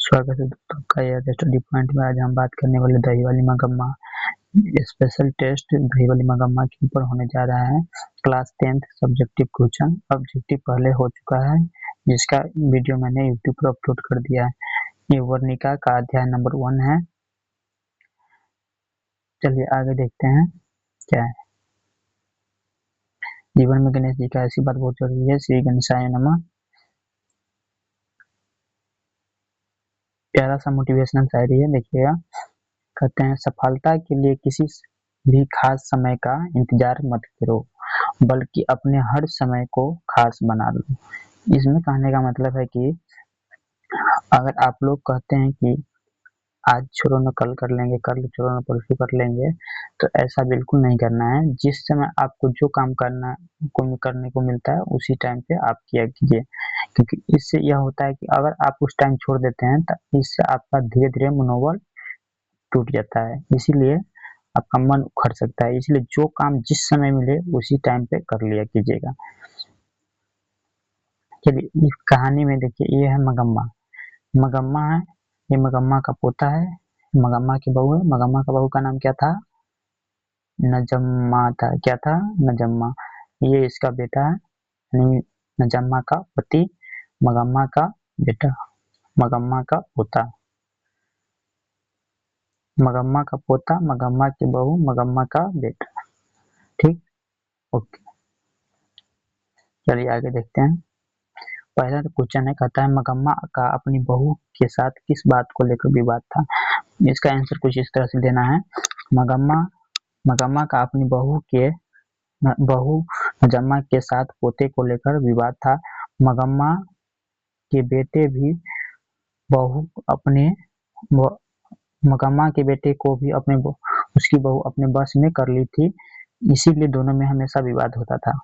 स्वागत है दोस्तों का यार स्टडी पॉइंट में। आज हम बात करने वाले दही वाली मगम्मा। स्पेशल टेस्ट दही वाली मगम्मा के ऊपर होने जा रहा है। Class 10th subjective question objective पहले हो चुका है, जिसका वीडियो मैंने यूट्यूब पर अपलोड कर दिया है। ये वर्णिका का अध्याय नंबर 1 है। चलिए आगे देखते हैं क्या है। जीवन में गणेश जी का ऐसी बात बहुत जरूरी है। श्री गणेशाय नमः। प्यारा सा मोटिवेशनल शायरी है, देखिएगा। कहते हैं, सफलता के लिए किसी भी खास समय का इंतजार मत करो, बल्कि अपने हर समय को खास बना लो। इसमें कहने का मतलब है कि अगर आप लोग कहते हैं कि आज छोड़ो न कल कर लेंगे, कल छोड़ो न परसों कर लेंगे, तो ऐसा बिल्कुल नहीं करना है। जिस समय आपको जो काम करने को मिलता है उसी टाइम पे आप किया कीजिए, क्योंकि इससे यह होता है कि अगर आप उस टाइम छोड़ देते हैं तो इससे आपका धीरे धीरे मनोबल टूट जाता है, इसीलिए आपका मन उखड़ सकता है। इसलिए जो काम जिस समय मिले उसी टाइम पे कर लिया कीजिएगा। चलिए इस कहानी में देखिए, ये है मगम्मा। मगम्मा है, ये मगम्मा का पोता है, मगम्मा की बहू है। मगम्मा का बहू का नाम क्या था? नजम्मा था। क्या था? नजम्मा। ये इसका बेटा है, यानी नजम्मा का पति, मगम्मा का बेटा, मगम्मा का पोता। मगम्मा का पोता, मगम्मा की बहू, मगम्मा का बेटा। ठीक, ओके। चलिए आगे देखते हैं। पहला क्वेश्चन है, कहता है मगम्मा का अपनी बहू के साथ किस बात को लेकर विवाद था। इसका आंसर कुछ इस तरह से देना है। मगम्मा मगम्मा का अपनी बहू नजम्मा के साथ पोते को लेकर विवाद था। मगम्मा के बेटे भी बहू अपने मगम्मा के बेटे को भी उसकी बहू अपने बस में कर ली थी, इसीलिए दोनों में हमेशा विवाद होता था।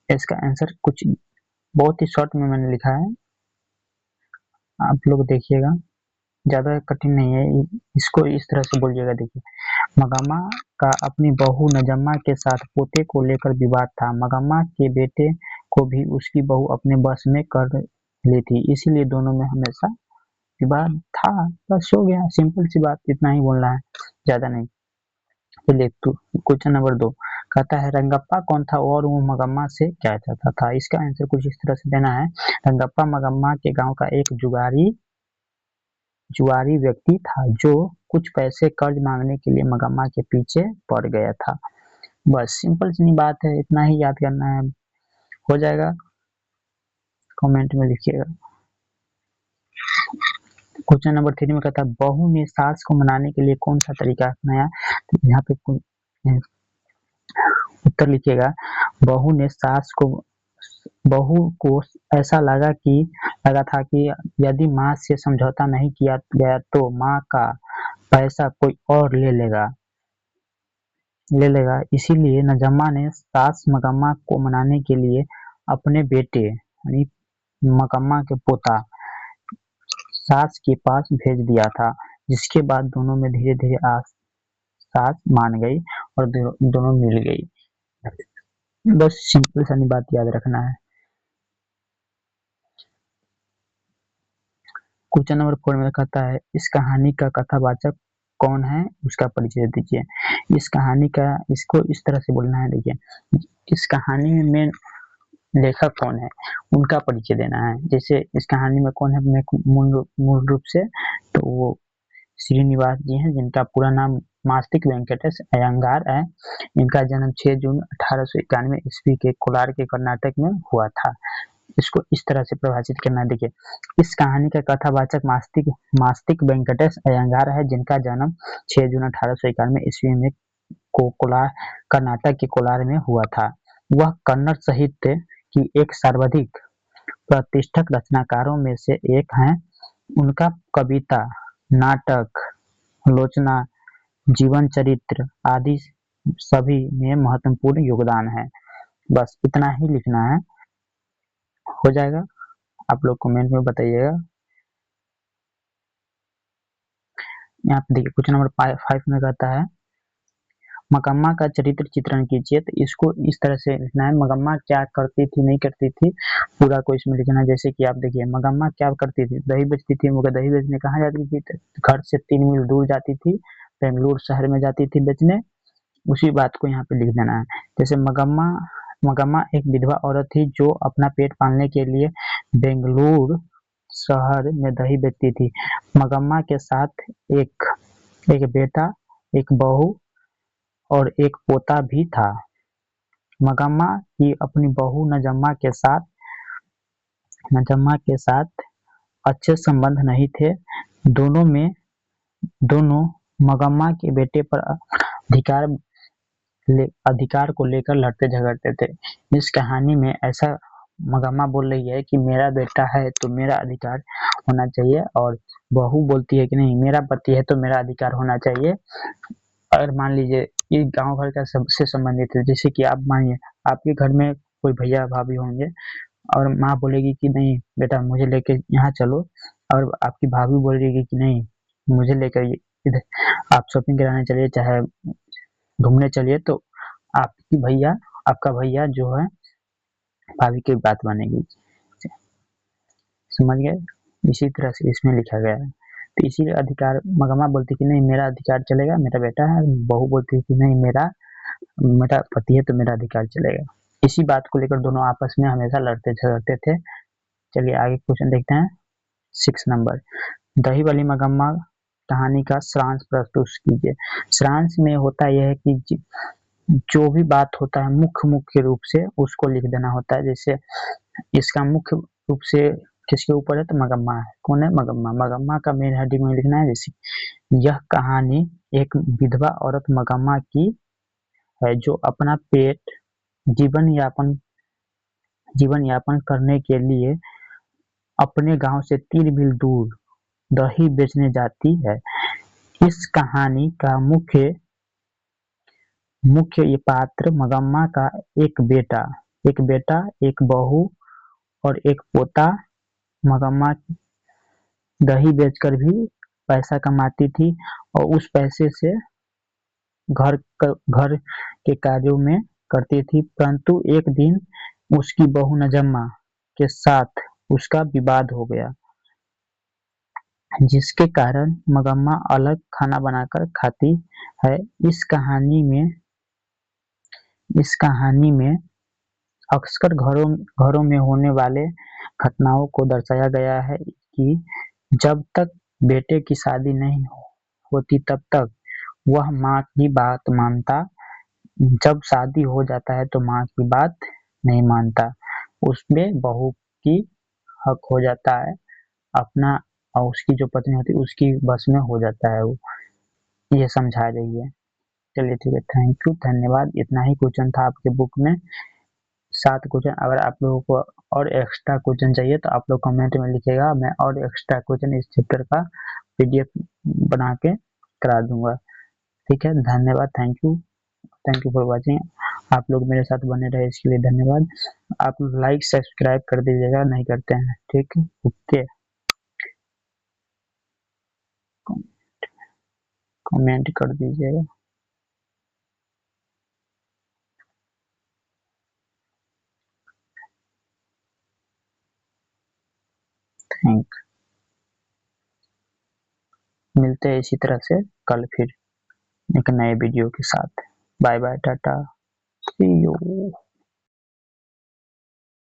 इसका आंसर कुछ बहुत ही शॉर्ट में मैंने लिखा है, आप लोग देखिएगा, ज्यादा कठिन नहीं है। इसको इस तरह से बोलिएगा, देखिए। मगम्मा का अपनी बहू नजम्मा के साथ पोते को लेकर विवाद था। मगम्मा के बेटे को भी उसकी बहू अपने बस में कर ली थी, इसीलिए दोनों में हमेशा विवाद था। बस हो गया, सिंपल सी बात, इतना ही बोलना है, ज्यादा नहीं। चलिए तो क्वेश्चन नंबर 2, कहता है रंगप्पा कौन था और वो मगम्मा से क्या चाहता था। इसका आंसर कुछ इस तरह से देना है। रंगप्पा मगम्मा के गांव का एक जुआरी व्यक्ति था, जो कुछ पैसे कर्ज मांगने के लिए मगम्मा के पीछे पड़ गया था। बस सिंपल सी बात है, इतना ही याद करना है, हो जाएगा। कमेंट में लिखिएगा। क्वेश्चन नंबर 3 में कहता है बहू ने सास को मनाने के लिए कौन सा तरीका अपनाया। तो यहाँ पे उत्तर लिखिएगा। बहू को ऐसा लगा था कि यदि माँ से समझौता नहीं किया गया तो माँ का पैसा कोई और ले लेगा। इसीलिए नजम्मा ने सास मगम्मा को मनाने के लिए अपने बेटे यानी मगम्मा के पोता सास के पास भेज दिया था, जिसके बाद दोनों में धीरे धीरे सास मान गई और दोनों मिल गई। बस सिंपल सा बात याद रखना है। क्वेश्चन नंबर 4 में कहता है इस कहानी का कथावाचक कौन है, उसका परिचय दीजिए। इसको इस तरह से बोलना है, देखिए। इस कहानी में मेन लेखक कौन है, उनका परिचय देना है। जैसे इस कहानी में कौन है मूल रूप से, तो वो श्रीनिवास जी हैं, जिनका पूरा नाम मास्तिक वेंकटेश अयंगार है। इनका जन्म 6 जून 1891 ईस्वी के कोलार के कर्नाटक में हुआ था। इसको इस तरह से परिभाषित करना है, देखिए। इस कहानी का कथावाचक मास्तिक वेंकटेश अयंगार है, जिनका जन्म 6 जून 1891 ईस्वी में कोलार कर्नाटक के कोलार में हुआ था। वह कन्नड़ साहित्य की एक सर्वाधिक प्रतिष्ठित रचनाकारों में से एक हैं। उनका कविता, नाटक, आलोचना, जीवन चरित्र आदि सभी में महत्वपूर्ण योगदान है। बस इतना ही लिखना है, हो जाएगा। आप लोग कमेंट में बताइएगा। यहाँ पे देखिए क्वेश्चन नंबर 5 में कहता है मगम्मा का चरित्र चित्रण कीजिए, तो इसको इस तरह से लिखना है, मगम्मा क्या करती थी नहीं करती थी, पूरा को इसमें लिखना है। जैसे कि आप देखिए, मगम्मा क्या करती थी, दही बेचती थी, मगर दही बेचने कहाँ जाती थी, घर से 3 मील दूर जाती थी, बेंगलुरु शहर में जाती थी बेचने। उसी बात को यहाँ पे लिख देना है। जैसे मगम्मा मगम्मा एक विधवा औरत थी जो अपना पेट पालने के लिए बेंगलुरु शहर में दही बेचती थी। मगम्मा के साथ एक एक बेटा, एक बहू और एक पोता भी था। मगम्मा की अपनी बहू नजम्मा के साथ अच्छे संबंध नहीं थे। दोनों मगम्मा के बेटे पर अधिकार को लेकर लड़ते झगड़ते थे। इस कहानी में ऐसा मगम्मा बोल रही है कि मेरा बेटा है तो मेरा अधिकार होना चाहिए, और बहू बोलती है कि नहीं, मेरा पति है तो मेरा अधिकार होना चाहिए। अगर मान लीजिए ये गांव घर का सबसे संबंधित है, जैसे कि आप मानिए आपके घर में कोई भैया भाभी होंगे और माँ बोलेगी कि नहीं बेटा मुझे लेके यहाँ चलो, और आपकी भाभी बोलेगी कि नहीं मुझे लेकर इधर आप शॉपिंग कराने चलिए, चाहे घूमने चलिए, तो आपका भैया जो है भाभी की बात मानेगी। समझ गए? इसी तरह से इसमें लिखा गया है। तो इसीलिए अधिकार, मगम्मा बोलती कि नहीं मेरा अधिकार चलेगा, मेरा बेटा है, बहू बोलती है कि नहीं मेरा मेरा पति है तो मेरा अधिकार चलेगा। इसी बात को लेकर दोनों आपस में हमेशा लड़ते झगड़ते थे। चलिए आगे क्वेश्चन देखते हैं। 6 नंबर, दही वाली मगम्मा कहानी का सारांश प्रस्तुत कीजिए। सारांश में होता यह है कि जो भी बात होता है मुख्य रूप से उसको लिख देना होता है। जैसे इसका मुख्य रूप से किसके ऊपर है, तो मगम्मा है। कौन है? मगम्मा। मगम्मा का मेन हेडिंग में लिखना है। जैसे यह कहानी एक विधवा औरत मगम्मा की है जो अपना पेट जीवन यापन करने के लिए अपने गांव से 3 मील दूर दही बेचने जाती है। इस कहानी का मुख्य ये पात्र मगम्मा का एक बेटा, एक बहू और एक पोता। मगम्मा दही बेचकर भी पैसा कमाती थी और उस पैसे से घर के कार्यों में करती थी, परंतु एक दिन उसकी बहू नजम्मा के साथ उसका विवाद हो गया, जिसके कारण मगम्मा अलग खाना बनाकर खाती है। इस कहानी में अक्सर घरों में होने वाले घटनाओं को दर्शाया गया है कि जब तक बेटे की शादी नहीं होती तब तक वह माँ की बात मानता, जब शादी हो जाता है तो माँ की बात नहीं मानता, उसमें बहू की हक हो जाता है अपना, और उसकी जो पत्नी होती है उसकी बस में हो जाता है वो, ये समझा रही है। चलिए ठीक है, थैंक यू, धन्यवाद। इतना ही क्वेश्चन था आपके बुक में, 7 क्वेश्चन। अगर आप लोगों को और एक्स्ट्रा क्वेश्चन चाहिए तो आप लोग कमेंट में लिखिएगा, मैं और एक्स्ट्रा क्वेश्चन इस चैप्टर का पीडीएफ बना के करा दूंगा। ठीक है, धन्यवाद, थैंक यू फॉर वॉचिंग। आप लोग मेरे साथ बने रहे इसके लिए धन्यवाद। आप लाइक सब्सक्राइब कर दीजिएगा, नहीं करते हैं, ठीक है, ओके, कमेंट कर दीजिएगा। थैंक मिलते हैं इसी तरह से कल फिर एक नए वीडियो के साथ। Bye bye, tata, see you.